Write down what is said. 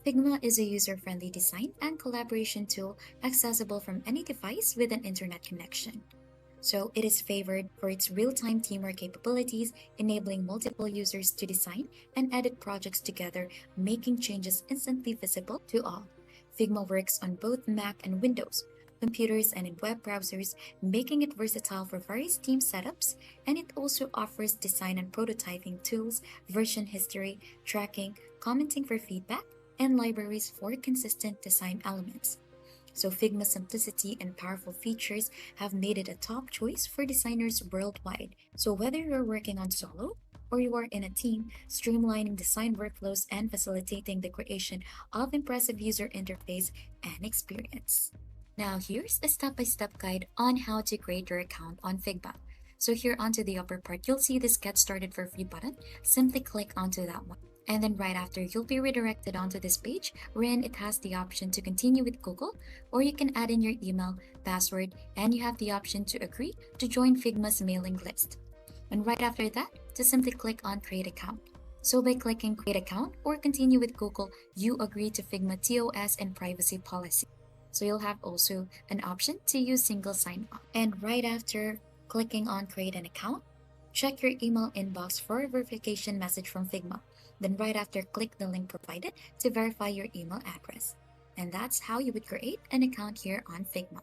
Figma is a user-friendly design and collaboration tool accessible from any device with an internet connection. So it is favored for its real-time teamwork capabilities, enabling multiple users to design and edit projects together, making changes instantly visible to all. Figma works on both Mac and Windows computers and in web browsers, making it versatile for various team setups, and it also offers design and prototyping tools, version history, tracking, commenting for feedback, and libraries for consistent design elements. So Figma's simplicity and powerful features have made it a top choice for designers worldwide. So whether you're working on solo or you are in a team, streamlining design workflows and facilitating the creation of impressive user interface and experience. Now here's a step-by-step guide on how to create your account on Figma. So here onto the upper part, you'll see this Get Started for Free button. Simply click onto that one. And then right after, you'll be redirected onto this page wherein it has the option to continue with Google, or you can add in your email, password, and you have the option to agree to join Figma's mailing list. And right after that, to simply click on Create Account. So by clicking Create Account or Continue with Google, you agree to Figma TOS and privacy policy. So you'll have also an option to use single sign-on. And right after clicking on Create an Account, check your email inbox for a verification message from Figma. Then right after, click the link provided to verify your email address. And that's how you would create an account here on Figma.